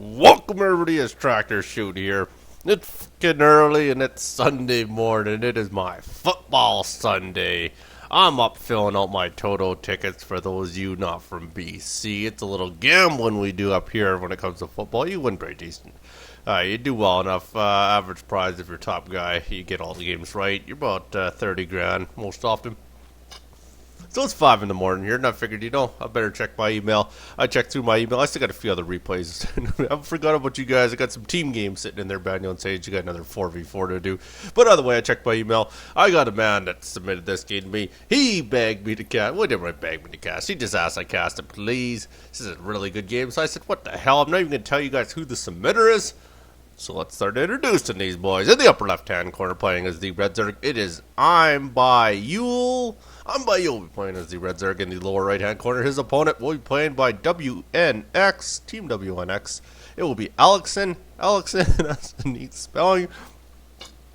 Welcome everybody, it's Tractor Chute here. It's getting early and it's Sunday morning. It is my football Sunday. I'm up filling out my Toto tickets for those of you not from BC. It's a little gambling we do up here when it comes to football. You win pretty decent. You do well enough. Average prize if you're top guy. You get all the games right. You're about 30 grand most often. So it's 5 in the morning here, and I figured, I better check my email. I checked through my email. I still got a few other replays. I forgot about you guys. I got some team games sitting in there, Daniel and Sage. You got another 4v4 to do. But either way, I checked my email. I got a man that submitted this game to me. He begged me to cast. Well, he didn't really beg me to cast. He just asked I cast it, please. This is a really good game. So I said, what the hell? I'm not even going to tell you guys who the submitter is. So let's start introducing these boys. In the upper left-hand corner, playing as the Red Zerg, it is IMBuyL. IMBuyL will be playing as the Red Zerg. In the lower right-hand corner, his opponent will be playing by WNX, Team WNX. It will be Alexeon. Alexeon, that's a neat spelling.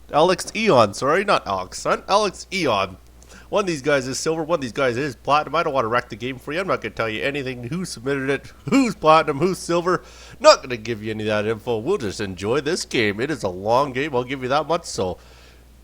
Alexeon, sorry, not Alexeon. Alexeon. One of these guys is silver, one of these guys is platinum. I don't want to wreck the game for you. I'm not going to tell you anything, who submitted it, who's platinum, who's silver. Not going to give you any of that info. We'll just enjoy this game. It is a long game, I'll give you that much, so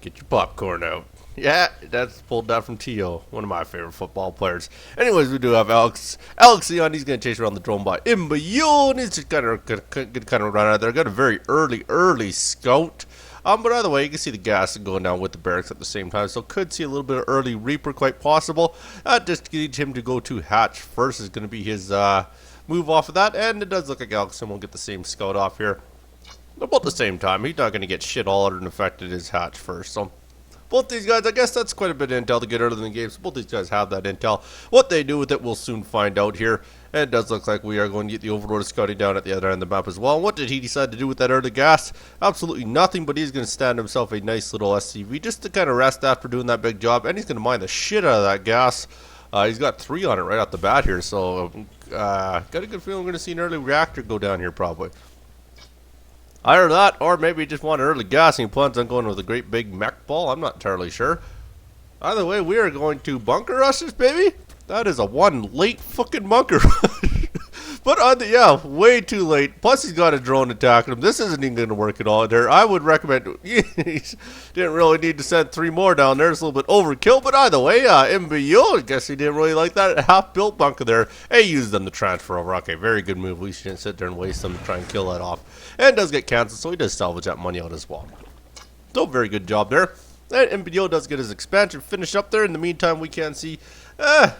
get your popcorn out. Yeah, that's pulled that from T.O., one of my favorite football players. Anyways, we do have Alexeon. He's going to chase around the drone by IMBuyL, and he's just kind of run out there. Got a very early scout. But either way, you can see the gas going down with the barracks at the same time, so could see a little bit of early Reaper, quite possible. Just need him to go to Hatch first is going to be his move off of that, and it does look like Alexeon will get the same scout off here. About the same time, he's not going to get shit all out and affected his Hatch first, so both these guys, I guess that's quite a bit of intel to get early in the game, so both these guys have that intel. What they do with it, we'll soon find out here. And it does look like we are going to get the Overlord scouting down at the other end of the map as well. And what did he decide to do with that early gas? Absolutely nothing, but he's going to stand himself a nice little SCV just to kind of rest after doing that big job. And he's going to mine the shit out of that gas. He's got 3 on it right off the bat here, so got a good feeling we're going to see an early reactor go down here probably. Either that, or maybe he just wanted early gas and he plans on going with a great big mech ball. I'm not entirely sure. Either way, we are going to bunker rush this, baby. That is a one late fucking bunker rush. But, yeah, way too late. Plus, he's got a drone attacking him. This isn't even going to work at all there. I would recommend, didn't really need to send 3 more down there. It's a little bit overkill. But either way, IMBuyL, I guess he didn't really like that half-built bunker there. He used them to transfer over. Okay, very good move. We shouldn't sit there and waste them to try and kill that off. And it does get canceled, so he does salvage that money out as well. So, very good job there. And IMBuyL does get his expansion finished up there. In the meantime, we can see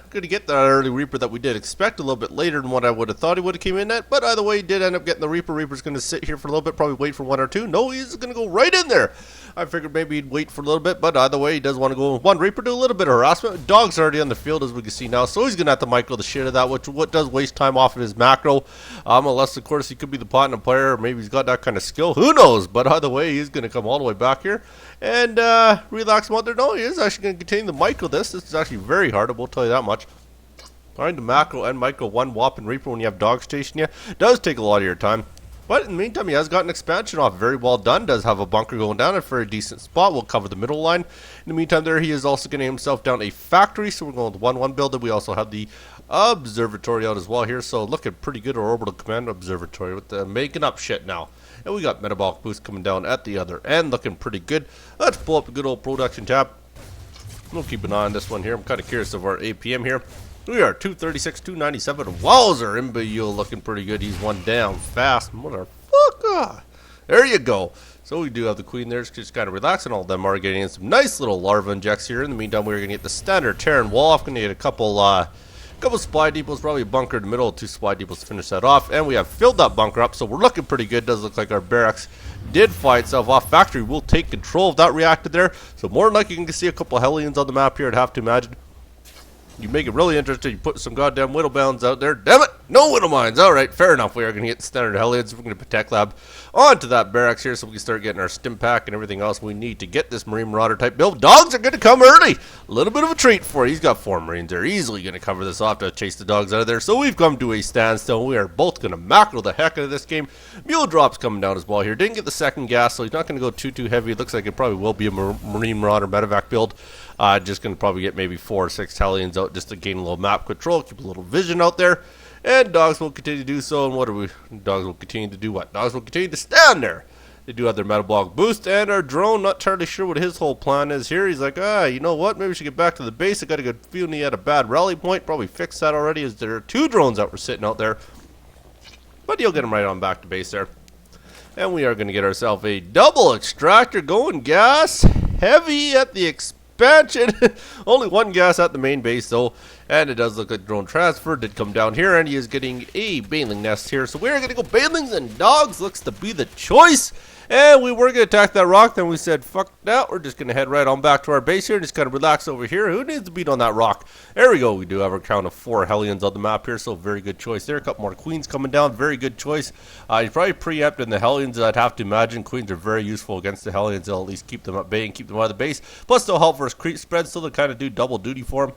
going to get that early Reaper that we did expect a little bit later than what I would have thought he would have came in at. But either way, he did end up getting the Reaper. Reaper's going to sit here for a little bit, probably wait for 1 or 2. No, he's going to go right in there. I figured maybe he'd wait for a little bit, but either way, he does want to go with 1 Reaper, do a little bit of harassment. Dog's already on the field, as we can see now, so he's going to have to micro the shit of that, which what does waste time off of his macro. Unless, of course, he could be the platinum player, or maybe he's got that kind of skill. Who knows? But either way, he's going to come all the way back here and relax him out there. No, he is actually going to continue the micro this. This is actually very hard, I will tell you that much. Trying to macro and micro 1 whopping Reaper when you have dogs chasing you does take a lot of your time. But in the meantime, he has got an expansion off. Very well done. Does have a bunker going down at a very decent spot. We'll cover the middle line. In the meantime, there he is also getting himself down a factory. So we're going with 1-1 build. And we also have the observatory out as well here. So looking pretty good. Our orbital command observatory with the making up shit now. And we got metabolic boost coming down at the other end. Looking pretty good. Let's pull up a good old production tab. We'll keep an eye on this one here. I'm kind of curious of our APM here. We are 236, 297. Wowzer, IMBuyL looking pretty good. He's one down fast. Motherfucker. There you go. So we do have the queen there. Just kind of relaxing. All of them are getting in some nice little larva injects here. In the meantime, we're going to get the standard Terran wall off. Going to get a couple supply depots, probably a bunker in the middle, 2 supply depots to finish that off. And we have filled that bunker up, so we're looking pretty good. Does look like our barracks did fight itself off. Factory will take control of that reactor there. So more than likely, you can see a couple of Hellions on the map here, I'd have to imagine. You make it really interesting. You put some goddamn Whittle Bounds out there. Damn it! No Whittle Mines. Alright, fair enough. We are going to get the standard Hellions. We're going to put Tech Lab onto that barracks here so we can start getting our stim pack and everything else we need to get this Marine Marauder type build. Dogs are going to come early. A little bit of a treat for you. He's got 4 Marines. They're easily going to cover this off to chase the dogs out of there. So we've come to a standstill. We are both going to macro the heck out of this game. Mule Drop's coming down as well here. Didn't get the second gas, so he's not going to go too heavy. It looks like it probably will be a Marine Marauder medevac build. Just going to probably get maybe 4 or 6 Hellions out just to gain a little map control, keep a little vision out there. And dogs will continue to do so. And what are we? Dogs will continue to do what? Dogs will continue to stand there. They do have their metabolic boost, and our drone, not entirely sure what his whole plan is here. He's like, you know what? Maybe we should get back to the base. I got a good feeling he had a bad rally point. Probably fixed that already, as there are 2 drones that were sitting out there. But you'll get him right on back to base there. And we are going to get ourselves a double extractor going gas heavy at the expansion. Only 1 gas at the main base, though. And it does look like drone transfer did come down here, and he is getting a baling nest here. So we're going to go balings and dogs. Looks to be the choice. And we were going to attack that rock. Then we said, fuck that. We're just going to head right on back to our base here and just kind of relax over here. Who needs to beat on that rock? There we go. We do have a count of 4 Hellions on the map here. So very good choice there. A couple more Queens coming down. Very good choice. He's probably preempting the Hellions. I'd have to imagine Queens are very useful against the Hellions. They'll at least keep them at bay and keep them out of the base. Plus they'll help versus creep spread. So they'll kind of do double duty for him.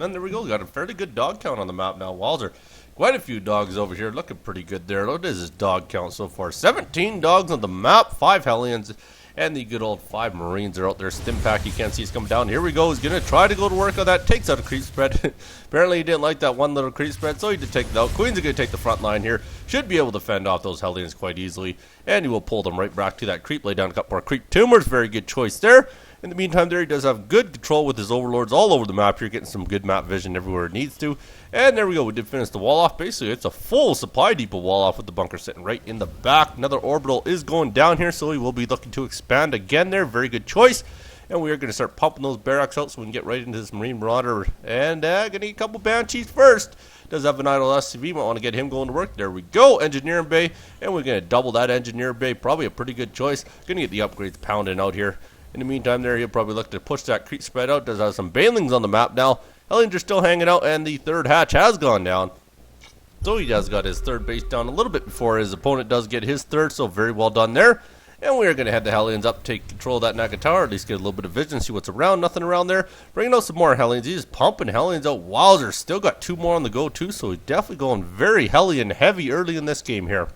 And there we go. We got a fairly good dog count on the map now. Walzer. Quite a few dogs over here. Looking pretty good there. What is his dog count so far? 17 dogs on the map. 5 Hellions. And the good old 5 Marines are out there. Stimpack, you can't see he's coming down. Here we go. He's going to try to go to work on that. Takes out a creep spread. Apparently he didn't like that one little creep spread, so he did take it out. Queens are going to take the front line here. Should be able to fend off those Hellions quite easily. And he will pull them right back to that creep. Lay down a couple more creep tumors. Very good choice there. In the meantime, there he does have good control with his overlords all over the map here, getting some good map vision everywhere it needs to. And there we go. We did finish the wall off. Basically, it's a full supply depot wall off with the bunker sitting right in the back. Another orbital is going down here, so we will be looking to expand again there. Very good choice. And we are going to start pumping those barracks out so we can get right into this Marine Marauder. And going to need a couple Banshees first. Does have an idle SCV. Might want to get him going to work. There we go. Engineering Bay. And we're going to double that Engineer Bay. Probably a pretty good choice. Going to get the upgrades pounding out here. In the meantime there, he'll probably look to push that creep spread out. Does have some Balings on the map now. Hellions are still hanging out, and the 3rd hatch has gone down. So he has got his 3rd base down a little bit before his opponent does get his 3rd, so very well done there. And we are going to head the Hellions up, take control of that Naga Tower, at least get a little bit of vision, see what's around. Nothing around there. Bringing out some more Hellions. He's pumping Hellions out. Wowzer, still got 2 more on the go too, so he's definitely going very Hellion heavy early in this game here.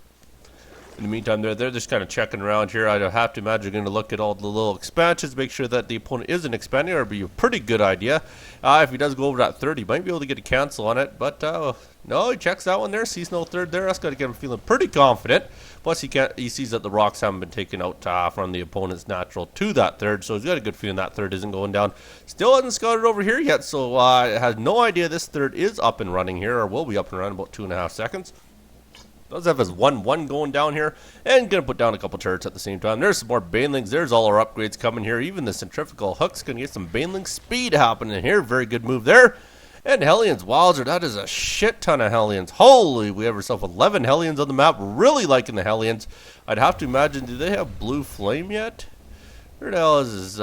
In the meantime, they're just kind of checking around here. I have to imagine you're going to look at all the little expansions, make sure that the opponent isn't expanding, or it'd be a pretty good idea. If he does go over that 30, he might be able to get a cancel on it. But no, he checks that one there, sees no 3rd there. That's got to get him feeling pretty confident. Plus, he sees that the rocks haven't been taken out from the opponent's natural to that 3rd, so he's got a good feeling that 3rd isn't going down. Still hasn't scouted over here yet, so has no idea this 3rd is up and running here, or will be up and running in about 2.5 seconds. Does have his 1-1 going down here, and going to put down a couple turrets at the same time. There's some more Banelings. There's all our upgrades coming here. Even the centrifugal hook's going to get some Baneling speed happening here. Very good move there. And Hellions. Wowzer, that is a shit ton of Hellions. Holy, we have ourselves 11 Hellions on the map. Really liking the Hellions. I'd have to imagine, do they have Blue Flame yet? Where the hell is his,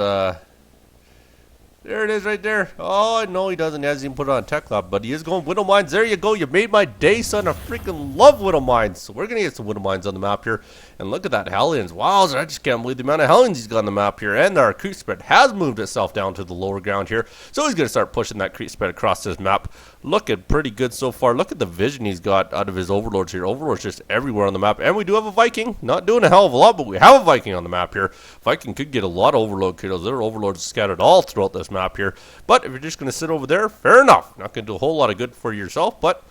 there it is right there. Oh, no, he doesn't. He hasn't even put it on Tech Lab, but he is going Widow Mines. There you go. You made my day, son. I freaking love Widow Mines. So we're going to get some Widow Mines on the map here. And look at that Hellions. Wow, I just can't believe the amount of Hellions he's got on the map here. And our creep spread has moved itself down to the lower ground here. So he's going to start pushing that creep spread across this map. Looking pretty good so far. Look at the vision he's got out of his overlords here. Overlords just everywhere on the map. And we do have a Viking. Not doing a hell of a lot, but we have a Viking on the map here. Viking could get a lot of overload kills. There are overlords scattered all throughout this map here. But if you're just going to sit over there, fair enough. Not going to do a whole lot of good for yourself, but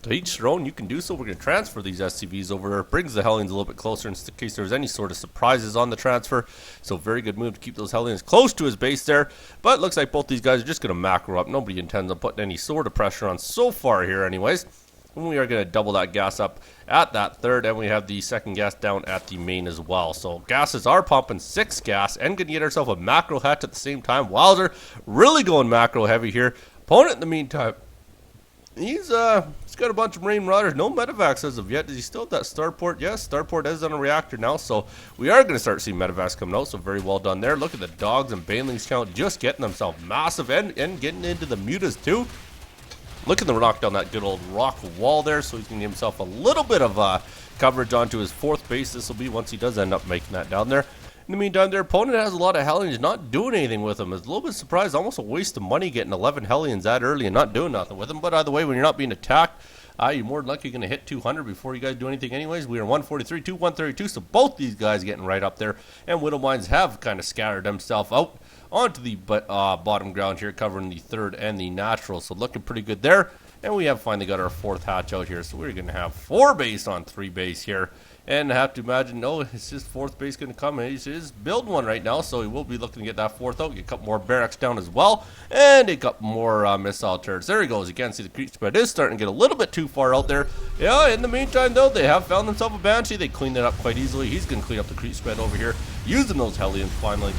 to each their own, you can do so. We're going to transfer these SCVs over there. It brings the Hellions a little bit closer in case there's any sort of surprises on the transfer. So very good move to keep those Hellions close to his base there. But it looks like both these guys are just going to macro up. Nobody intends on putting any sort of pressure on so far here anyways. And we are going to double that gas up at that 3rd, and we have the 2nd gas down at the main as well. So gases are pumping 6 gas, and going to get ourselves a macro hatch at the same time. Wowzer, really going macro heavy here. Opponent in the meantime, he's got a bunch of Marine Marauders. No medevacs as of yet. Does he still have that starport? Yes, starport is on a reactor now, so we are going to start seeing medevacs coming out, so very well done there. Look at the dogs and Banelings count just getting themselves massive and getting into the mutas too. Looking to knock down that good old rock wall there, so he's going to give himself a little bit of coverage onto his 4th base. This will be once he does end up making that down there. In the meantime, their opponent has a lot of Hellions, not doing anything with them. It's a little bit surprised, almost a waste of money getting 11 Hellions that early and not doing nothing with them. But either way, when you're not being attacked, you're more than likely going to hit 200 before you guys do anything anyways. We are 143 to 132, so both these guys getting right up there. And Widow Mines have kind of scattered themselves out onto the bottom ground here, covering the 3rd and the natural. So looking pretty good there. And we have finally got our 4th hatch out here, so we're going to have 4 base on 3 base here. And I have to imagine, no, it's his 4th base going to come. He's building one right now, so he will be looking to get that 4th out. Get a couple more barracks down as well, and a couple more missile turrets. There he goes. You can see the creep spread is starting to get a little bit too far out there. Yeah, in the meantime, though, they have found themselves a Banshee. They cleaned it up quite easily. He's going to clean up the creep spread over here, using those Hellions finally.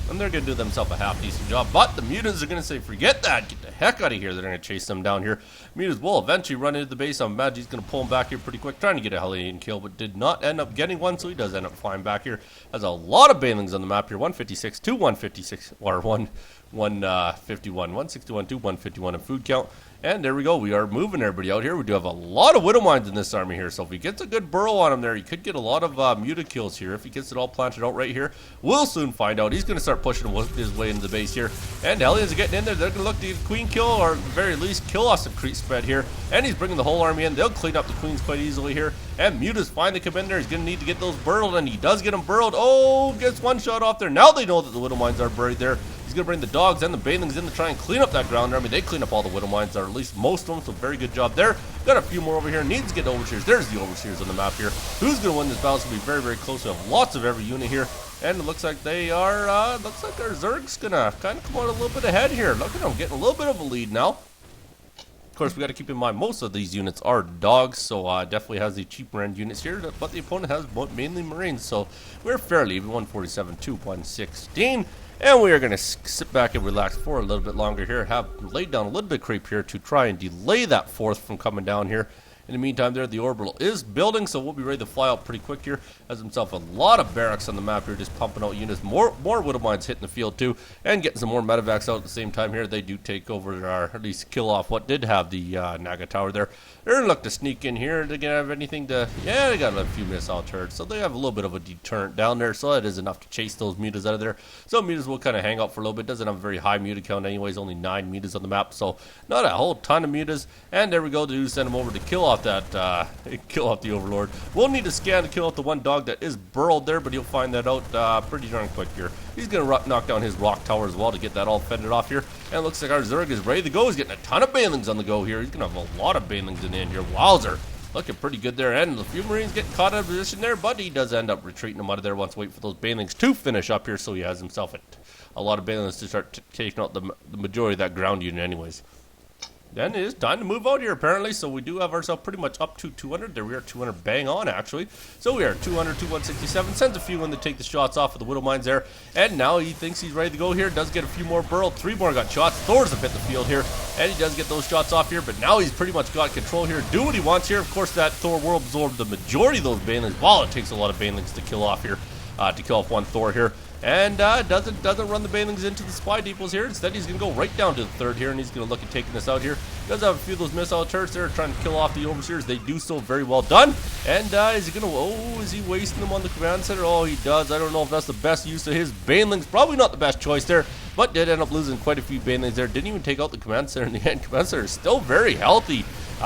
And they're going to do themselves a half-decent job. But the mutants are going to say, forget that. Get the heck out of here. They're going to chase them down here. Mutants will eventually run into the base. I'm mad he's going to pull him back here pretty quick, trying to get a Hellion kill, but did not end up getting one, so he does end up flying back here. Has a lot of Banelings on the map here. 156 to 156, or 151, 161 to 151 in food count. And there we go. We are moving everybody out here. We do have a lot of Widow Mines in this army here. So if he gets a good burrow on him there, he could get a lot of muta kills here. If he gets it all planted out right here, we'll soon find out. He's going to start pushing his way into the base here. And the Hellions are getting in there. They're going to look to get Queen kill, or at the very least kill off some creep spread here. And he's bringing the whole army in. They'll clean up the Queens quite easily here. And Muta's finally come in there. He's going to need to get those burrowed, and he does get them burrowed. Oh, gets one shot off there. Now they know that the Widow Mines are buried there. He's going to bring the dogs and the Banelings in to try and clean up that ground army. They clean up all the Widow Mines, or at least most of them, so very good job there. Got a few more over here. Needs to get Overseers. There's the Overseers on the map here. Who's going to win this battle? It's going to be very, very close. We have lots of every unit here. And it looks like they are, looks like our Zerg's going to kind of come out a little bit ahead here. Look at them getting a little bit of a lead now. Of course, we got to keep in mind most of these units are dogs, so definitely has the cheaper end units here, but the opponent has mainly Marines, so we're fairly even, 147 to 116. And we are going to sit back and relax for a little bit longer here. Have laid down a little bit of creep here to try and delay that 4th from coming down here. In the meantime there, the orbital is building, so we'll be ready to fly out pretty quick here. Has himself a lot of barracks on the map here, just pumping out units. More Widow Mines hitting the field too, and getting some more medevacs out at the same time here. They do take over, or at least kill off what did have the Naga Tower there. They're going to look to sneak in here. They're going to have anything to, yeah, they got a few missile turrets, so they have a little bit of a deterrent down there, so that is enough to chase those mutas out of there. So mutas will kind of hang out for a little bit. Doesn't have a very high muta count anyways, only 9 mutas on the map, so not a whole ton of mutas. And there we go, to send them over to kill off that, kill off the Overlord. We'll need to scan to kill out the one dog that is burrowed there, but he'll find that out pretty darn quick here. He's going to knock down his rock tower as well to get that all fended off here. And it looks like our Zerg is ready to go. He's getting a ton of Banelings on the go here. He's going to have a lot of Banelings in the end here. Wowzer. Looking pretty good there. And a few Marines getting caught out of position there, but he does end up retreating them out of there. Wants to wait for those Banelings to finish up here, so he has himself a lot of Banelings to start taking out the majority of that ground unit anyways. Then it is time to move out here, apparently. So we do have ourselves pretty much up to 200. There we are, 200 bang on, actually. So we are 200 to 167. Sends a few in to take the shots off of the Widow Mines there. And now he thinks he's ready to go here. Does get a few more burrowed. 3 more got shots. Thor's have hit the field here. And he does get those shots off here. But now he's pretty much got control here. Do what he wants here. Of course, that Thor will absorb the majority of those Banelings. Wow, it takes a lot of Banelings to kill off here. To kill off one Thor here. And doesn't run the Banelings into the supply depots here. Instead, he's going to go right down to the 3rd here, and he's going to look at taking this out here. Does have a few of those missile turrets there trying to kill off the Overseers. They do so very well done. And is he going to, oh, is he wasting them on the command center? Oh, he does. I don't know if that's the best use of his Banelings. Probably not the best choice there, but did end up losing quite a few Banelings there. Didn't even take out the command center in the end. Command center is still very healthy.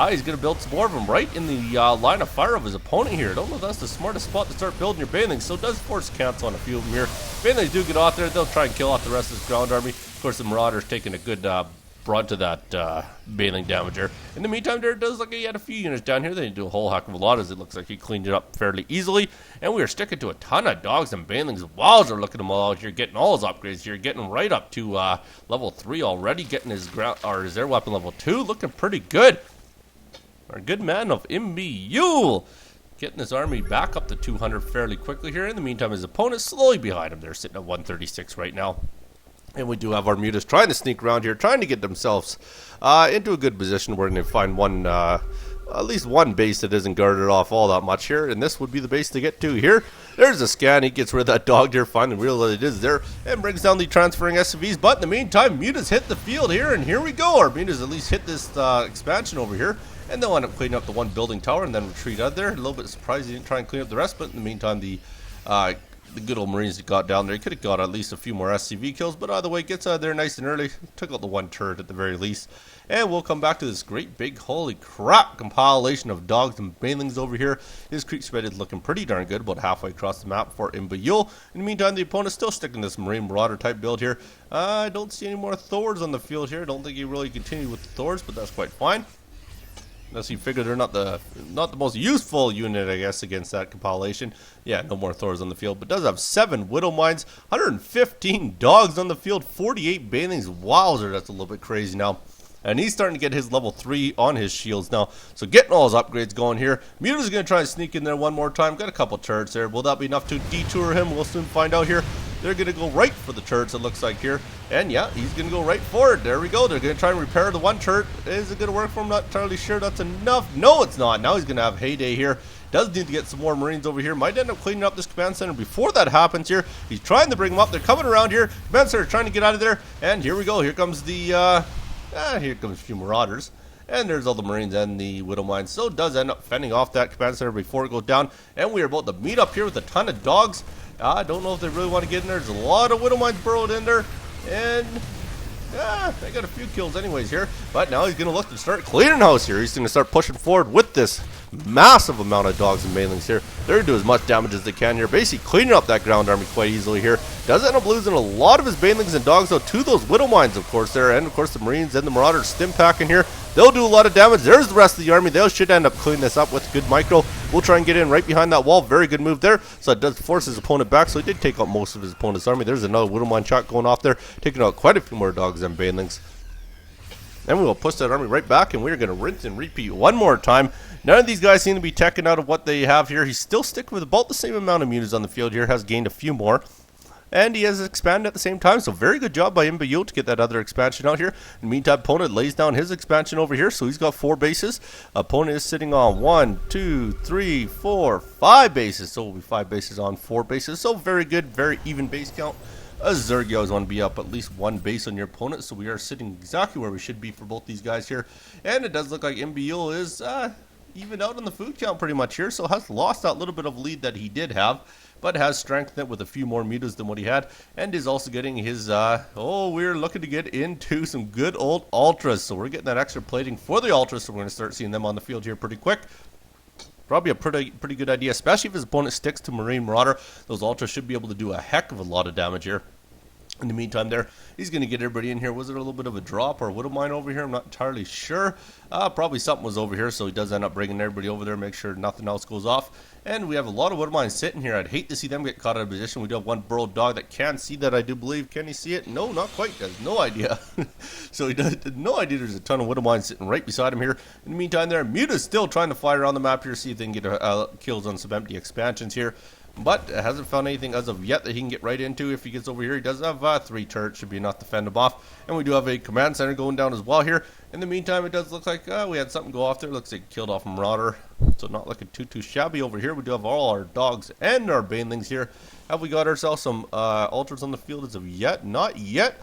He's going to build some more of them right in the line of fire of his opponent here. I don't know if that's the smartest spot to start building your Banelings, so it does force cancel on a few of them here. Banelings do get off there. They'll try and kill off the rest of this ground army. Of course, the Marauder's taking a good brunt to that Baneling damage there. In the meantime, there does look like he had a few units down here. They didn't do a whole heck of a lot, as it looks like he cleaned it up fairly easily. And we are sticking to a ton of dogs and Banelings. Wows are looking at them all out here, getting all his upgrades here, getting right up to level 3 already, getting his air weapon level 2, looking pretty good. Our good man of IMBuyL getting his army back up to 200 fairly quickly here. In the meantime, his opponent slowly behind him. They're sitting at 136 right now. And we do have our mutas trying to sneak around here, trying to get themselves into a good position where they find one, at least one base that isn't guarded off all that much here. And this would be the base to get to here. There's a scan. He gets rid of that dog there, finally realizes it is there, and brings down the transferring SCVs. But in the meantime, mutas hit the field here, and here we go. Our mutas at least hit this expansion over here. And they'll end up cleaning up the one building tower and then retreat out there. A little bit surprised he didn't try and clean up the rest, but in the meantime, the the good old Marines that got down there. He could have got at least a few more SCV kills, but either way, gets out of there nice and early. Took out the one turret at the very least. And we'll come back to this great big, holy crap, compilation of dogs and banelings over here. His creep spread is looking pretty darn good, about halfway across the map for IMBuyL. In the meantime, the opponent's still sticking this Marine Marauder type build here. I don't see any more Thors on the field here. I don't think he really continued with the Thors, but that's quite fine. Unless you figure they're not the most useful unit, I guess, against that compilation. Yeah, no more Thors on the field, but does have 7 Widow Mines, 115 dogs on the field, 48 banelings. Wowzer, that's a little bit crazy now. And he's starting to get his level 3 on his shields now. So getting all his upgrades going here. Muta's going to try and sneak in there one more time. Got a couple turrets there. Will that be enough to detour him? We'll soon find out here. They're going to go right for the turrets, it looks like here. And yeah, he's going to go right for it. There we go. They're going to try and repair the one turret. Is it going to work for him? Not entirely sure that's enough. No, it's not. Now he's going to have heyday here. Does need to get some more Marines over here. Might end up cleaning up this command center before that happens here. He's trying to bring them up. They're coming around here. Command center trying to get out of there. And here we go. Here comes the... here comes a few Marauders. And there's all the Marines and the Widow Mines. So it does end up fending off that command center before it goes down. And we are about to meet up here with a ton of dogs. I don't know if they really want to get in there. There's a lot of Widow Mines burrowed in there. And they got a few kills anyways here. But now he's going to look to start cleaning house here. He's going to start pushing forward with this massive amount of dogs and banelings here. They're going to do as much damage as they can here. Basically cleaning up that ground army quite easily here. Does end up losing a lot of his banelings and dogs though to those Widow Mines, of course, there. And of course the Marines and the Marauders stim packing here. They'll do a lot of damage. There's the rest of the army. They should end up cleaning this up with good micro. We'll try and get in right behind that wall. Very good move there. So it does force his opponent back. So he did take out most of his opponent's army. There's another Widow Mine shot going off there, taking out quite a few more dogs and banelings. And we will push that army right back, and we're going to rinse and repeat one more time. None of these guys seem to be teching out of what they have here. He's still sticking with about the same amount of mutas on the field here. Has gained a few more. And he has expanded at the same time. So very good job by IMBuyL to get that other expansion out here. In the meantime, opponent lays down his expansion over here. So he's got 4 bases. Opponent is sitting on 1, 2, 3, 4, 5 bases. So it will be 5 bases on 4 bases. So very good, very even base count. Zerg, you always want to be up at least 1 base on your opponent, so we are sitting exactly where we should be for both these guys here. And it does look like IMBuyL is even out on the food count pretty much here, so has lost that little bit of lead that he did have, but has strengthened it with a few more mutas than what he had, and is also getting his, we're looking to get into some good old ultras, so we're getting that extra plating for the ultras, so we're going to start seeing them on the field here pretty quick. Probably a pretty good idea, especially if his opponent sticks to Marine Marauder. Those ultras should be able to do a heck of a lot of damage here. In the meantime there, he's going to get everybody in here. Was there a little bit of a drop or a Widow Mine over here? I'm not entirely sure. Probably something was over here, so he does end up bringing everybody over there, make sure nothing else goes off. And we have a lot of Widow Mines sitting here. I'd hate to see them get caught out of position. We do have one burrowed dog that can see that, I do believe. Can he see it? No, not quite. He has no idea. So he does no idea there's a ton of Widow Mines sitting right beside him here. In the meantime there, Muta's still trying to fly around the map here, see if they can get kills on some empty expansions here. But hasn't found anything as of yet that he can get right into. If he gets over here, he does have 3 turrets, should be enough to fend him off. And we do have a command center going down as well here. In the meantime, it does look like we had something go off there. Looks like it killed off a Marauder, so not looking too shabby over here. We do have all our dogs and our banelings here. Have we got ourselves some ultras on the field as of yet? Not yet.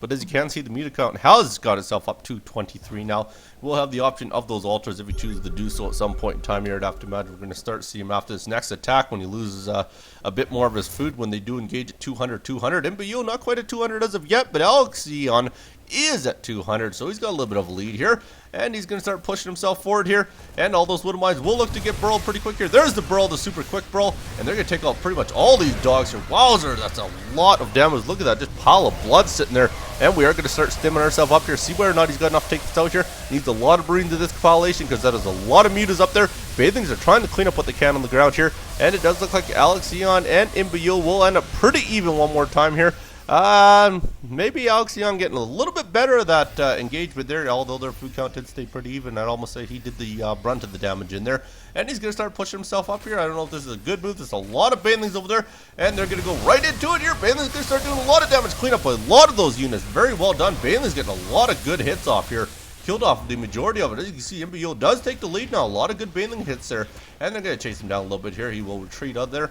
But as you can see, the muta count has got itself up to 23 now. We'll have the option of those ultras if we choose to do so at some point in time here. I'd have to imagine we're going to start seeing him after this next attack when he loses a bit more of his food when they do engage at 200. IMBuyL not quite at 200 as of yet, but Alexeon is at 200, so he's got a little bit of a lead here. And he's going to start pushing himself forward here. And all those Widow Mines will look to get burrowed pretty quick here. There's the burrow, the super quick burrow. And they're going to take out pretty much all these dogs here. Wowzer, that's a lot of damage. Look at that, just pile of blood sitting there. And we are going to start stimming ourselves up here. See whether or not he's got enough to take this out here. Needs a lot of Marines in this compilation because that is a lot of mutas up there. Banelings are trying to clean up what they can on the ground here. And it does look like Alexeon and IMBuyL will end up pretty even one more time here. Maybe Alexeon getting a little bit better at that engagement there, although their food count did stay pretty even. I'd almost say he did the brunt of the damage in there. And he's going to start pushing himself up here. I don't know if this is a good move. There's a lot of banelings over there, and they're going to go right into it here. Banelings going to start doing a lot of damage, clean up a lot of those units. Very well done. Banelings getting a lot of good hits off here. Killed off the majority of it. As you can see, IMBuyL does take the lead now. A lot of good baneling hits there. And they're going to chase him down a little bit here. He will retreat out there.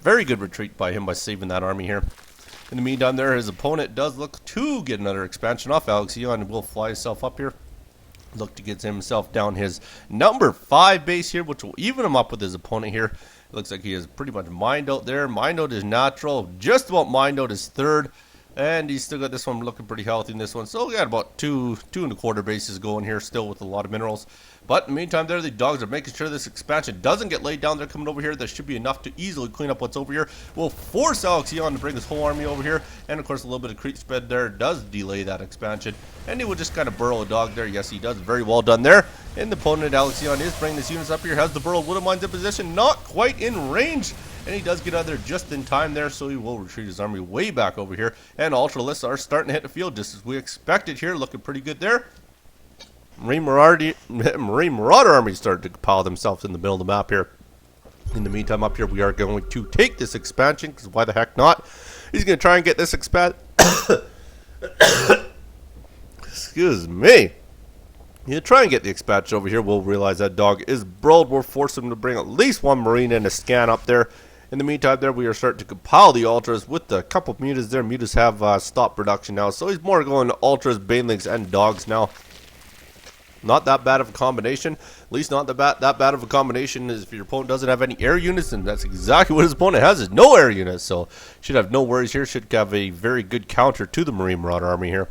Very good retreat by him by saving that army here. In the meantime there, his opponent does look to get another expansion off. Alexeon will fly himself up here. Look to get himself down his number 5 base here, which will even him up with his opponent here. It looks like he is pretty much mined out there. Mined out is natural. Just about mined out is 3rd. And he's still got this one looking pretty healthy in this one. So we got about 2.25 bases going here still with a lot of minerals. But in the meantime there, the dogs are making sure this expansion doesn't get laid down. They're coming over here. That should be enough to easily clean up what's over here. We'll force Alexeon to bring his whole army over here. And of course a little bit of creep spread there does delay that expansion. And he will just kind of burrow a dog there. Yes, he does. Very well done there. And the opponent Alexeon is bringing his units up here. Has the burrow wood of mines in position. Not quite in range. And he does get out of there just in time there, so he will retreat his army way back over here. And Ultralists are starting to hit the field just as we expected here. Looking pretty good there. Marine Marauder army started to compile themselves in the middle of the map here. In the meantime, up here, we are going to take this expansion, because why the heck not? He's going to try and get this Excuse me. You try and get the expansion over here. We'll realize that dog is burrowed. We'll force him to bring at least one Marine and a scan up there. In the meantime there, we are starting to compile the Ultras with a couple of mutas there. Mutas have stopped production now, so he's more going to Ultras, Banelings, and dogs now. Not that bad of a combination. At least not that bad of a combination as if your opponent doesn't have any air units, and that's exactly what his opponent has, is no air units. So should have no worries here. Should have a very good counter to the Marine Marauder army here.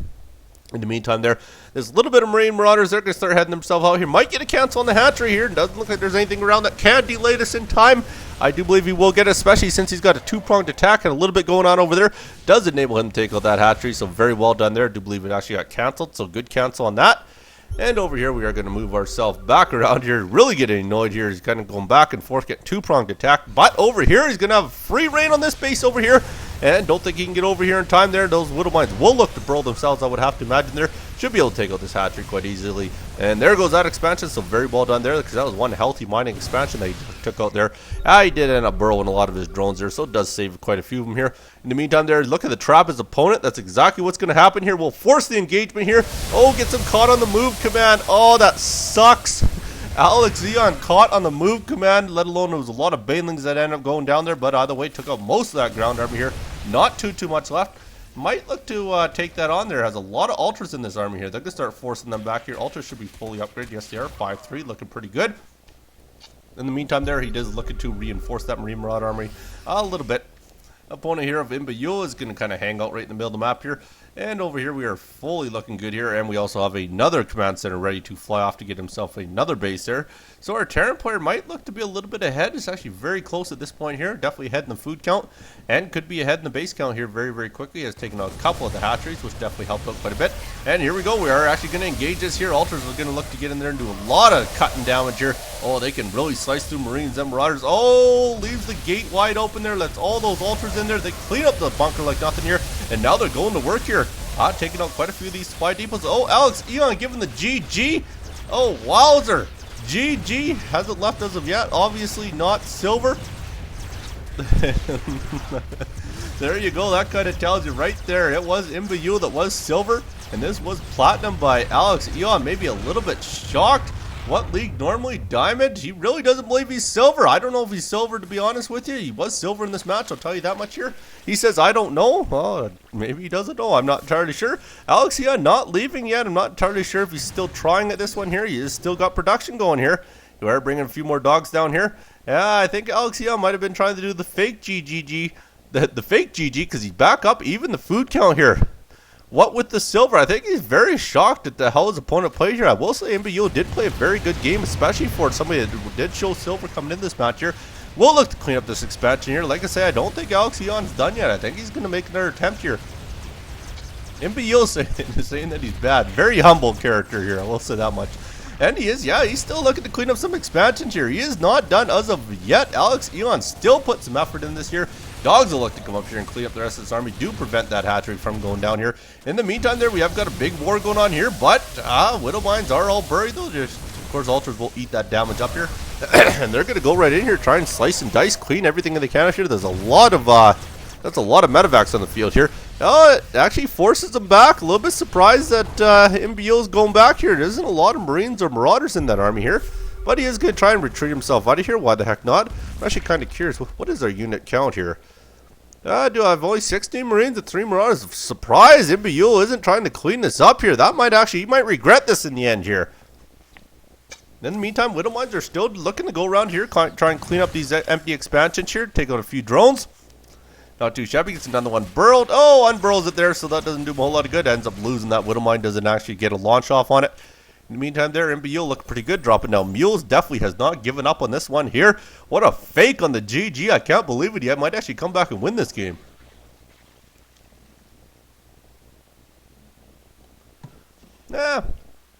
In the meantime there's a little bit of Marine Marauders. They're going to start heading themselves out here. Might get a cancel on the hatchery here. Doesn't look like there's anything around that can delay this in time. I do believe he will get it, especially since he's got a 2-pronged attack and a little bit going on over there. Does enable him to take out that hatchery, so very well done there. I do believe it actually got canceled, so good cancel on that. And over here, we are going to move ourselves back around here. Really getting annoyed here. He's kind of going back and forth, get 2-pronged attack. But over here, he's going to have free reign on this base over here. And don't think he can get over here in time there. Those Widow Mines will look to burrow themselves, I would have to imagine there. Should be able to take out this hatchery quite easily. And there goes that expansion, so very well done there, because that was one healthy mining expansion that he took out there. He did end up burrowing a lot of his drones there, so it does save quite a few of them here. In the meantime there, look at the trap his opponent. That's exactly what's going to happen here. We'll force the engagement here. Oh, gets him caught on the move command. Oh, that sucks. Alexeon caught on the move command, let alone there was a lot of Banelings that ended up going down there, but either way, took out most of that ground army here. Not too much left. Might look to take that on there. Has a lot of Ultras in this army here. They're going to start forcing them back here. Ultras should be fully upgraded. Yes, they are. 5-3, looking pretty good. In the meantime there, he does looking to reinforce that Marine Marauder army a little bit. Opponent here of IMBuyL is going to kind of hang out right in the middle of the map here. And over here we are fully looking good here, and we also have another command center ready to fly off to get himself another base there. So our Terran player might look to be a little bit ahead. It's actually very close at this point here. Definitely ahead in the food count, and could be ahead in the base count here very quickly. Has taken out a couple of the hatcheries, which definitely helped out quite a bit. And here we go. We are actually going to engage this here. Ultras are going to look to get in there and do a lot of cutting damage here. Oh, they can really slice through Marines and Marauders. Oh, leaves the gate wide open there. Lets all those Ultras in there. They clean up the bunker like nothing here, and now they're going to work here. Taking out quite a few of these supply depots. Oh, Alexeon giving the GG. Oh, wowzer. GG. Hasn't left as of yet. Obviously not silver. There you go. That kind of tells you right there. It was IMBuyL that was silver, and this was platinum by Alexeon. Maybe a little bit shocked. What league normally diamond? He really doesn't believe he's silver. I don't know if he's silver, to be honest with you. He was silver in this match, I'll tell you that much here. He says, I don't know. Well, maybe he doesn't know. I'm not entirely sure. Alexeon not leaving yet. I'm not entirely sure if he's still trying at this one here. He has still got production going here. We are bringing a few more dogs down here. Yeah, I think Alexeon might have been trying to do the fake GGG. The fake GG, because he's back up even the food count here. What with the silver? I think he's very shocked at how his opponent played here. I will say IMBuyL did play a very good game, especially for somebody that did show silver coming in this match here. We'll look to clean up this expansion here. Like I say, I don't think Alexeon's done yet. I think he's going to make another attempt here. IMBuyL saying that he's bad. Very humble character here, I will say that much. And he is, yeah, he's still looking to clean up some expansions here. He is not done as of yet. Alexeon still put some effort in this here. Dogs will look to come up here and clean up the rest of this army. Do prevent that hatchery from going down here. In the meantime there, we have got a big war going on here. But Widow Mines are all buried though. Of course, Ultras will eat that damage up here. And they're going to go right in here, try and slice and dice, clean everything they can up here. There's a lot of, that's a lot of medevacs on the field here. It actually forces them back. A little bit surprised that IMBuyL is going back here. There isn't a lot of Marines or Marauders in that army here. But he is going to try and retreat himself out of here. Why the heck not? I'm actually kind of curious. What is our unit count here? Do I have only 16 Marines and 3 Marauders? Surprise! IMBuyL isn't trying to clean this up here. That might actually, he might regret this in the end here. In the meantime, Widow Mines are still looking to go around here, try and clean up these empty expansions here, take out a few drones. Not too shabby, gets another one burrowed. Oh, unburrows it there, so that doesn't do him a whole lot of good. Ends up losing that. Widow Mine doesn't actually get a launch off on it. In the meantime there, IMBuyL looking pretty good, dropping down mules. Definitely has not given up on this one here. What a fake on the GG. I can't believe it yet. Might actually come back and win this game.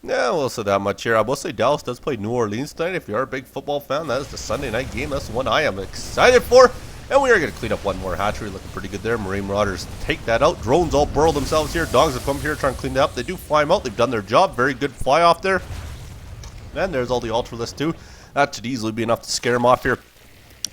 Yeah, we'll say that much here. I will say Dallas does play New Orleans tonight. If you are a big football fan, that is the Sunday night game. That's the one I am excited for. And we are going to clean up one more hatchery. Looking pretty good there. Marine Marauders take that out. Drones all burrow themselves here. Dogs have come here trying to clean that up. They do fly them out. They've done their job. Very good fly off there. And there's all the Ultralists too. That should easily be enough to scare them off here.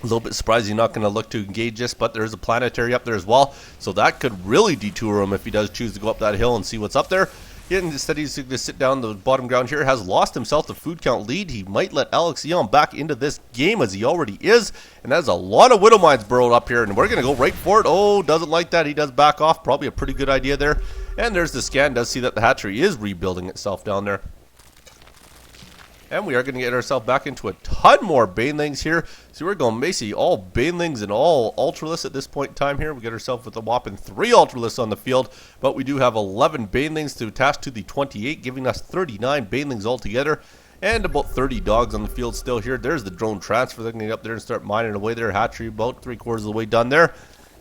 A little bit surprised he's not going to look to engage this, but there is a planetary up there as well. So that could really detour him if he does choose to go up that hill and see what's up there. Instead, he's going to sit down the bottom ground here. Has lost himself the food count lead. He might let Alexeon back into this game as he already is. And that's a lot of Widow Mines burrowed up here. And we're going to go right for it. Oh, doesn't like that. He does back off. Probably a pretty good idea there. And there's the scan. Does see that the hatchery is rebuilding itself down there. And we are going to get ourselves back into a ton more banelings here. So we're going basically all banelings and all ultralists at this point in time here. We get ourselves with a whopping 3 ultralists on the field. But we do have 11 banelings to attach to the 28, giving us 39 banelings altogether. And about 30 dogs on the field still here. There's the drone transfer. They're going to get up there and start mining away there. Hatchery about 3/4 of the way done there.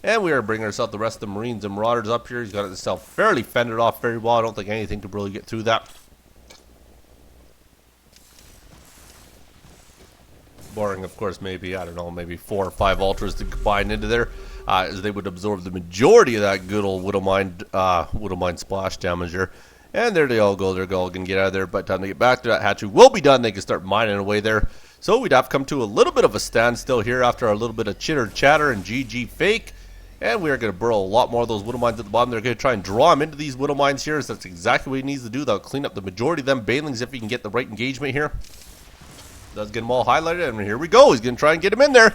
And we are bringing ourselves the rest of the Marines and Marauders up here. He's got himself fairly fended off very well. I don't think anything could really get through that. Barring, of course, maybe, I don't know, maybe 4 or 5 ultras to combine into there, as they would absorb the majority of that good old Widow Mine splash damage there. And there they all go. They're all going to get out of there. By the time they get back to that hatchery will be done, they can start mining away there. So we'd have to come to a little bit of a standstill here after a little bit of chitter chatter and GG fake. And we are going to burrow a lot more of those Widow Mines at the bottom. They're going to try and draw him into these Widow Mines here. So that's exactly what he needs to do. That'll clean up the majority of them banelings if he can get the right engagement here. Does get them all highlighted, and here we go. He's going to try and get him in there.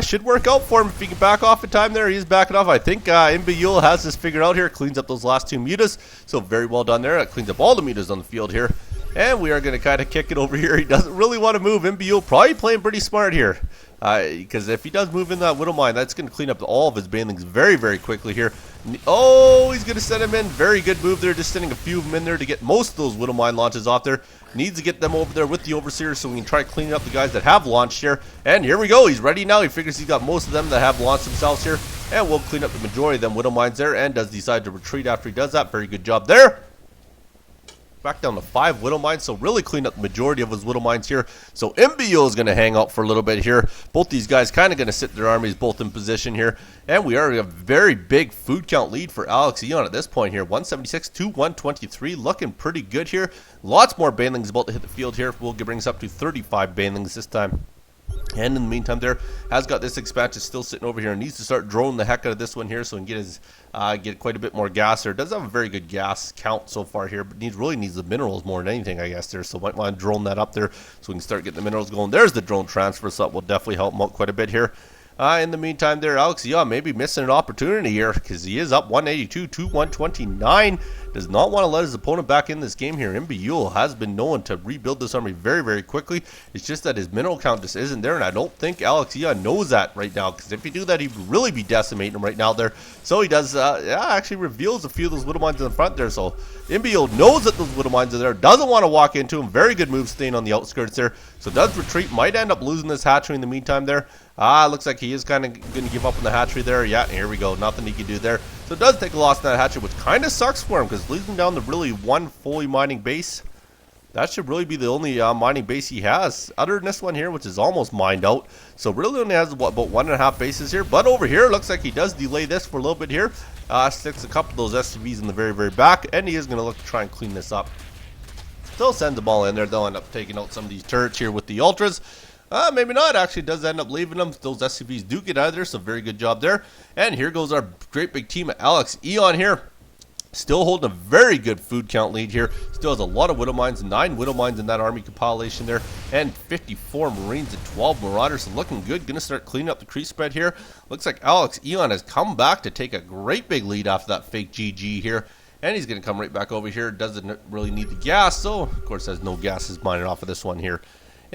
Should work out for him if he can back off in time there. He's backing off. I think IMBuyL has this figured out here. Cleans up those last 2 mutas. So very well done there. That cleans up all the mutas on the field here. And we are going to kind of kick it over here. He doesn't really want to move. IMBuyL probably playing pretty smart here. Because if he does move in that Widow Mine, that's going to clean up all of his banelings very, very quickly here. Oh, he's going to send him in. Very good move there. Just sending a few of them in there to get most of those Widow Mine launches off there. Needs to get them over there with the Overseers so we can try cleaning up the guys that have launched here. And here we go. He's ready now. He figures he's got most of them that have launched themselves here. And we'll clean up the majority of them Widow Mines there. And does decide to retreat after he does that. Very good job there. Back down to 5 Widow Mines, so really clean up the majority of his Widow Mines here. So IMBuyL is going to hang out for a little bit here. Both these guys kind of going to sit their armies both in position here. And we are a very big food count lead for Alexeon at this point here. 176 to 123, looking pretty good here. Lots more banelings about to hit the field here. We'll bring us up to 35 banelings this time. And in the meantime there, has got this expansion still sitting over here and needs to start droning the heck out of this one here so he can get his get quite a bit more gas there. Does have a very good gas count so far here, but really needs the minerals more than anything, I guess, there. So might want to drone that up there so we can start getting the minerals going. There's the drone transfer, so that will definitely help him out quite a bit here. In the meantime there, Alexeon may be missing an opportunity here because he is up 182 to 129. Does not want to let his opponent back in this game here. IMBuyL has been known to rebuild this army very, very quickly. It's just that his mineral count just isn't there, and I don't think Alexeon knows that right now, because if he do that, he'd really be decimating him right now there. So he does, actually reveals a few of those Widow Mines in the front there. So IMBuyL knows that those Widow Mines are there, doesn't want to walk into him. Very good move staying on the outskirts there. So does retreat, might end up losing this hatchery in the meantime there. Looks like he is kind of going to give up on the hatchery there. Yeah, here we go. Nothing he can do there. So it does take a loss in that hatchery, which kind of sucks for him because leaves him down to really 1 fully mining base. That should really be the only mining base he has, other than this one here, which is almost mined out. So really only has about 1.5 bases here. But over here, looks like he does delay this for a little bit here. Sticks a couple of those SCVs in the very, very back, and he is going to look to try and clean this up. Still sends them all in there. They'll end up taking out some of these turrets here with the Ultras. Maybe not. Actually does end up leaving them. Those SCVs do get out of there, so very good job there. And here goes our great big team of Alexeon here. Still holding a very good food count lead here. Still has a lot of Widow Mines, 9 Widow Mines in that army compilation there, and 54 Marines and 12 Marauders. So looking good. Going to start cleaning up the crease spread here. Looks like Alexeon has come back to take a great big lead after that fake GG here. And he's going to come right back over here. Doesn't really need the gas, so of course has no gas is mining off of this one here.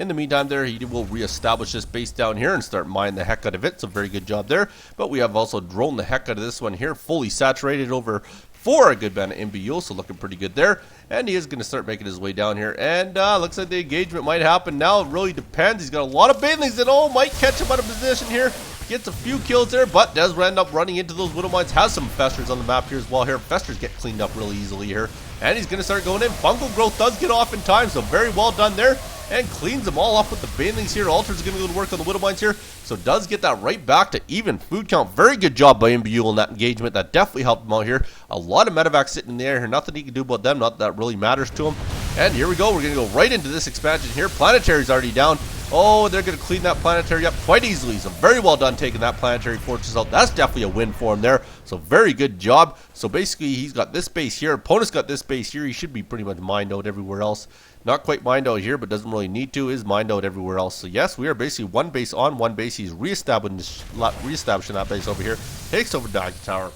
In the meantime there, he will reestablish this base down here and start mining the heck out of it, so very good job there. But we have also droned the heck out of this one here, fully saturated over for a good amount of IMBuyL, so looking pretty good there. And he is going to start making his way down here, and looks like the engagement might happen now. It really depends. He's got a lot of banelings that might catch him out of position here. Gets a few kills there, but does end up running into those widow mines. Has some festers on the map here as well here. Festers get cleaned up really easily here, and he's going to start going in. Fungal growth does get off in time, so very well done there. And cleans them all up with the banelings here. Alter's going to go to work on the widow mines here, so does get that right back to even food count. Very good job by IMBuyL in that engagement. That definitely helped him out here. A lot of medevacs sitting in the air here. Nothing he can do about them. Not that really matters to him. And here we go. We're going to go right into this expansion here. Planetary's already down. Oh, they're going to clean that planetary up quite easily. So very well done taking that planetary fortress out. That's definitely a win for him there. So very good job. So basically, he's got this base here. Opponent's got this base here. He should be pretty much mined out everywhere else. Not quite mined out here, but doesn't really need to. Is mined out everywhere else. So yes, we are basically one base on one base. He's reestablishing that base over here. Takes over Dodge Tower.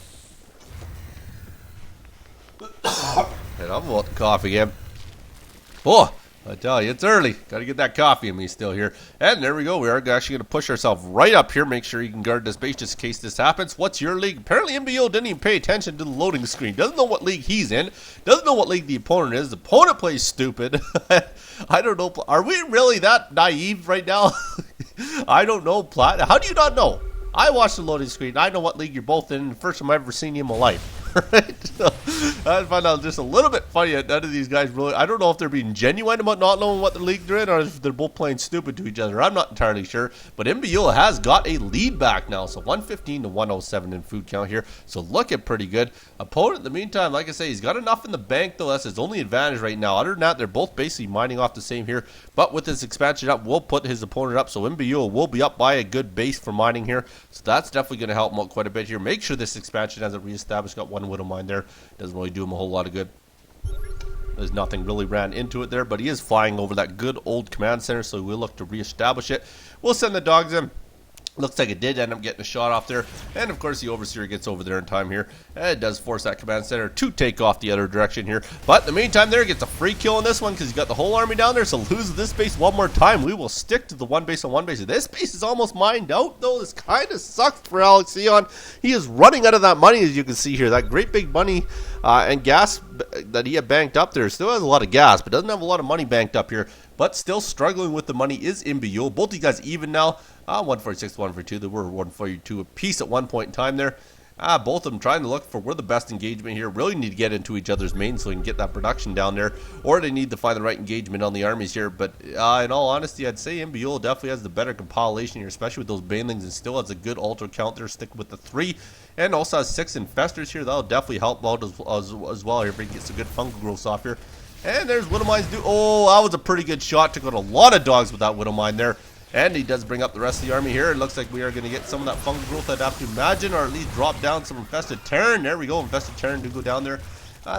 And I'm about to cough again. Oh, I tell you, it's early. Got to get that coffee in me still here. And there we go. We are actually going to push ourselves right up here. Make sure you can guard this base just in case this happens. What's your league? Apparently, IMBuyL didn't even pay attention to the loading screen. Doesn't know what league he's in. Doesn't know what league the opponent is. The opponent plays stupid. I don't know. Are we really that naive right now? I don't know. How do you not know? I watched the loading screen. I know what league you're both in. The first time I've ever seen you in my life. Right? So, I find out just a little bit funny that none of these guys really. I don't know if they're being genuine about not knowing what the league they're in, or if they're both playing stupid to each other. I'm not entirely sure. But IMBuyL has got a lead back now, so 115 to 107 in food count here. So looking pretty good. Opponent in the meantime, like I say, he's got enough in the bank though. That's his only advantage right now. Other than that, they're both basically mining off the same here. But with this expansion up, we'll put his opponent up. So IMBuyL will be up by a good base for mining here. So that's definitely going to help him out quite a bit here. Make sure this expansion hasn't reestablished. Got one widow mine there. Doesn't really do him a whole lot of good. There's nothing really ran into it there, but he is flying over that good old command center, so we'll look to reestablish it. We'll send the dogs in. Looks like it did end up getting a shot off there. And, of course, the Overseer gets over there in time here. And it does force that command center to take off the other direction here. But in the meantime there, gets a free kill on this one because he's got the whole army down there. So loses this base one more time. We will stick to the one base on one base. This base is almost mined out, though. This kind of sucks for Alexeon. He is running out of that money, as you can see here. That great big money and gas that he had banked up there. Still has a lot of gas, but doesn't have a lot of money banked up here. But still struggling with the money is IMBuyL. Both these guys even now. 146, 142. They were 142 apiece at one point in time there. Both of them trying to look for where the best engagement here. Really need to get into each other's main so we can get that production down there. Or they need to find the right engagement on the armies here. But in all honesty, I'd say IMBuyL definitely has the better compilation here, especially with those banelings, and still has a good altar count there. Stick with the 3. And also has 6 infestors here. That'll definitely help out as well here. If he gets some good fungal growth off here. And there's widow mines. Oh, that was a pretty good shot. Took out a lot of dogs with that widow mine there. And he does bring up the rest of the army here. It looks like we are going to get some of that fungal growth, I'd have to imagine, or at least drop down some infested Terran. There we go. Infested Terran do go down there.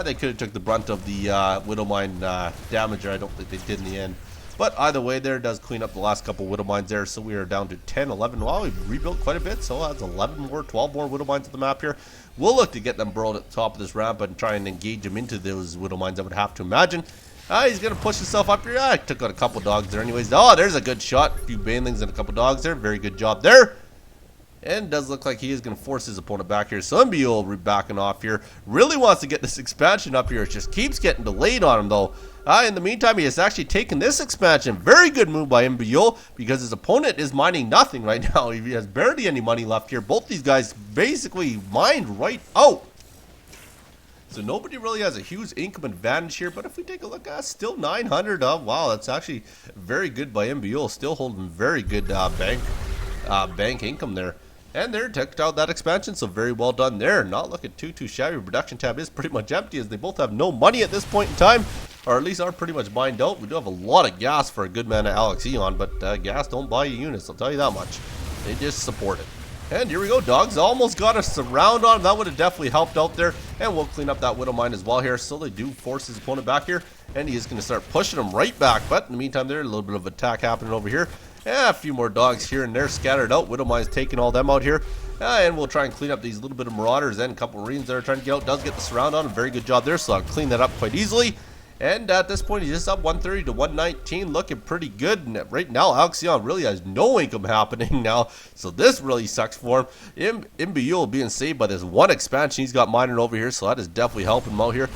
They could have took the brunt of the widow mine damage there. I don't think they did in the end. But either way, there does clean up the last couple widow mines there. So we are down to 10, 11. Wow, we've rebuilt quite a bit. So that's 11 more, 12 more widow mines on the map here. We'll look to get them burrowed at the top of this ramp and try and engage them into those widow mines, I would have to imagine. He's going to push himself up here. I took out a couple dogs there anyways. Oh, there's a good shot. A few banelings and a couple dogs there. Very good job there. And it does look like he is going to force his opponent back here. So IMBuyL will be backing off here. Really wants to get this expansion up here. It just keeps getting delayed on him, though. In the meantime, he has actually taken this expansion. Very good move by IMBuyL because his opponent is mining nothing right now. He has barely any money left here. Both these guys basically mined right out. So nobody really has a huge income advantage here, but if we take a look at still 900, wow, that's actually very good by IMBuyL, still holding very good bank income there. And they're took out that expansion, so very well done there. Not looking too shabby. Production tab is pretty much empty as they both have no money at this point in time, or at least are pretty much mined out. We do have a lot of gas for a good man at Alexeon, but gas don't buy you units, I'll tell you that much. They just support it. And here we go, dogs almost got a surround on him. That would have definitely helped out there. And we'll clean up that widow mine as well here. So they do force his opponent back here. And he is going to start pushing him right back. But in the meantime, there's a little bit of attack happening over here. A few more dogs here and there scattered out. Widow mine's taking all them out here. And we'll try and clean up these little bit of marauders and a couple marines that are trying to get out. Does get the surround on him. Very good job there. So I'll clean that up quite easily. And at this point, he's just up 130 to 119, looking pretty good. And right now, Alexeon really has no income happening now, so this really sucks for him. IMBuyL being saved by this one expansion he's got mining over here, so that is definitely helping him out here.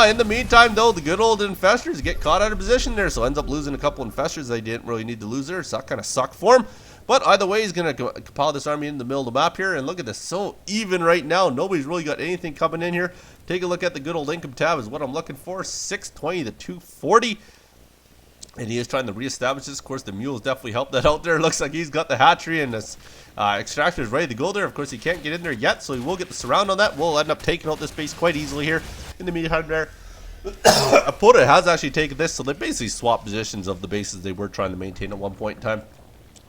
In the meantime, though, the good old infestors get caught out of position there, so ends up losing a couple infestors they didn't really need to lose there, so that kind of sucked for him. But either way, he's going to compile this army in the middle of the map here. And look at this, so even right now. Nobody's really got anything coming in here. Take a look at the good old income tab is what I'm looking for. 620 to 240. And he is trying to reestablish this. Of course, the mules definitely helped that out there. Looks like he's got the hatchery and this extractor is ready to go there. Of course, he can't get in there yet, so he will get the surround on that. We'll end up taking out this base quite easily here. In the meantime there, opponent has actually taken this, so they basically swapped positions of the bases they were trying to maintain at one point in time.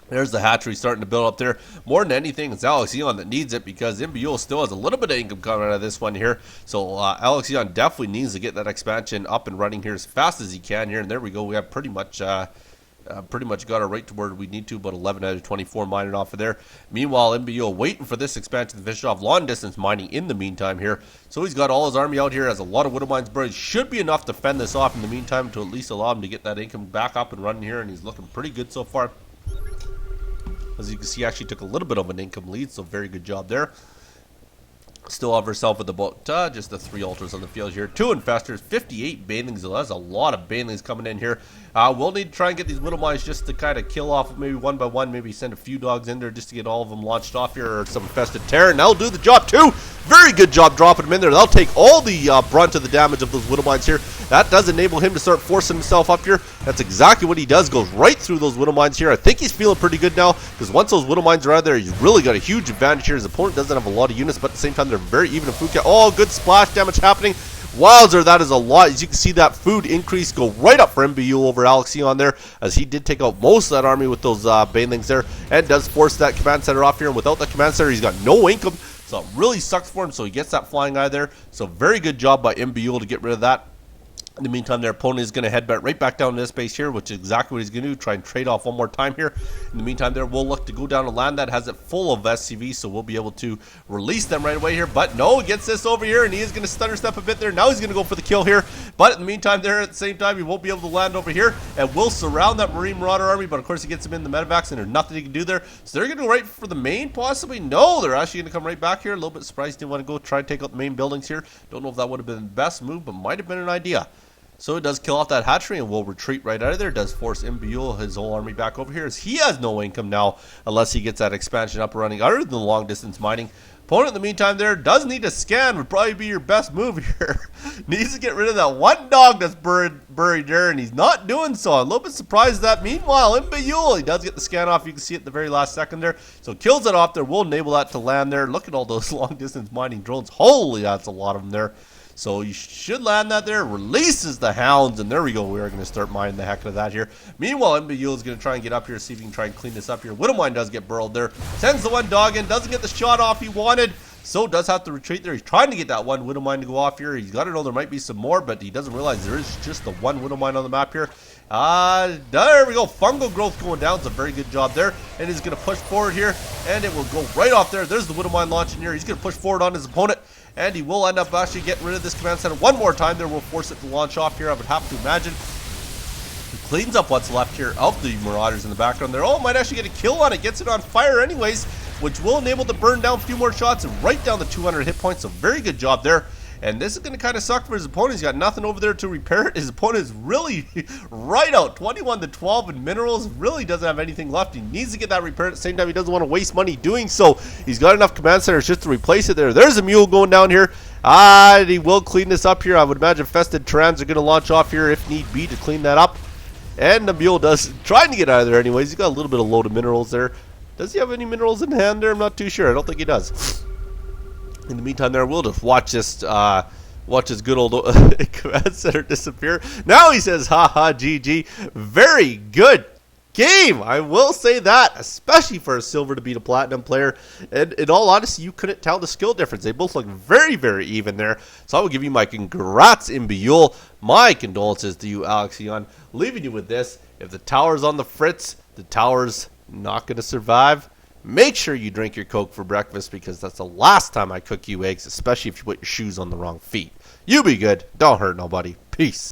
There's the hatchery starting to build up there. More than anything, it's Alexeon that needs it because IMBuyL still has a little bit of income coming out of this one here. So Alexeon definitely needs to get that expansion up and running here as fast as he can here. And there we go. We have pretty much got it right to where we need to, about 11 out of 24 mining off of there. Meanwhile, IMBuyL waiting for this expansion to finish off long distance mining in the meantime here. So he's got all his army out here, has a lot of widow mines buried. Should be enough to fend this off in the meantime to at least allow him to get that income back up and running here. And he's looking pretty good so far. As you can see, actually took a little bit of an income lead, so very good job there. Still have herself with about just the 3 altars on the field here. 2 infestors, 58 banelings. So that's a lot of banelings coming in here. We'll need to try and get these widow mines just to kind of kill off maybe one by one. Maybe send a few dogs in there just to get all of them launched off here, or some infested terror. And that'll do the job too. Very good job dropping them in there. They'll take all the brunt of the damage of those widow mines here. That does enable him to start forcing himself up here. That's exactly what he does. Goes right through those widow mines here. I think he's feeling pretty good now, because once those widow mines are out there, he's really got a huge advantage here. His opponent doesn't have a lot of units, but at the same time, they're very even in food count. Oh, good splash damage happening. Wowzer, that is a lot. As you can see, that food increase go right up for IMBuyL over Alexeon there, as he did take out most of that army with those banelings there, and does force that command center off here. And without that command center, he's got no income, so it really sucks for him. So he gets that flying eye there. So very good job by IMBuyL to get rid of that. In the meantime, their opponent is going to head back right back down to this base here, which is exactly what he's going to do. Try and trade off one more time here. In the meantime, there we'll look to go down to land that has it full of SCV, so we'll be able to release them right away here. But no, he gets this over here, and he is going to stutter step a bit there. Now he's going to go for the kill here. But in the meantime, there at the same time, he won't be able to land over here, and we'll surround that Marine Marauder army. But of course, he gets him in the medevacs, and there's nothing he can do there. So they're going to go right for the main, possibly. No, they're actually going to come right back here. A little bit surprised he didn't want to go try and take out the main buildings here. Don't know if that would have been the best move, but might have been an idea. So it does kill off that hatchery, and we'll retreat right out of there. It does force IMBuyL, his whole army, back over here, as he has no income now unless he gets that expansion up and running other than the long distance mining. Opponent in the meantime there does need a scan, would probably be your best move here. Needs to get rid of that one dog that's buried there, and he's not doing so. I'm a little bit surprised at that. Meanwhile, IMBuyL, he does get the scan off. You can see it at the very last second there. So kills it off there. We'll enable that to land there. Look at all those long distance mining drones. Holy, that's a lot of them there. So you should land that there. Releases the hounds, and there we go. We are going to start mining the heck out of that here. Meanwhile, IMBuyL is going to try and get up here, see if he can try and clean this up here. Widow Mine does get burrowed there. Sends the one dog in. Doesn't get the shot off he wanted. So does have to retreat there. He's trying to get that one widow mine to go off here. He's got to know there might be some more, but he doesn't realize there is just the one widow mine on the map here. There we go. Fungal growth going down. It's a very good job there. And he's going to push forward here, and it will go right off there. There's the widow mine launching here. He's going to push forward on his opponent, and he will end up actually getting rid of this command center one more time there. We'll force it to launch off here, I would have to imagine. He cleans up what's left here of the Marauders in the background there. Oh, might actually get a kill on it. Gets it on fire anyways, which will enable to burn down a few more shots and right down to 200 hit points. So very good job there. And this is going to kind of suck for his opponent. He's got nothing over there to repair it. His opponent is really right out. 21 to 12 in minerals. Really doesn't have anything left. He needs to get that repaired. At the same time, he doesn't want to waste money doing so. He's got enough command centers just to replace it there. There's a mule going down here. He will clean this up here. I would imagine Fested Terrans are going to launch off here if need be to clean that up. And the mule does trying to get out of there anyways. He's got a little bit of load of minerals there. Does he have any minerals in hand there? I'm not too sure. I don't think he does. In the meantime there, we'll just watch this good old command center disappear. Now he says, haha, GG. Very good game. I will say that, especially for a silver to beat a platinum player. And in all honesty, you couldn't tell the skill difference. They both look very, very even there. So I will give you my congrats, IMBuyL. My condolences to you, Alexeon. Leaving you with this. If the tower's on the fritz, the tower's not going to survive. Make sure you drink your Coke for breakfast, because that's the last time I cook you eggs, especially if you put your shoes on the wrong feet. You be good. Don't hurt nobody. Peace.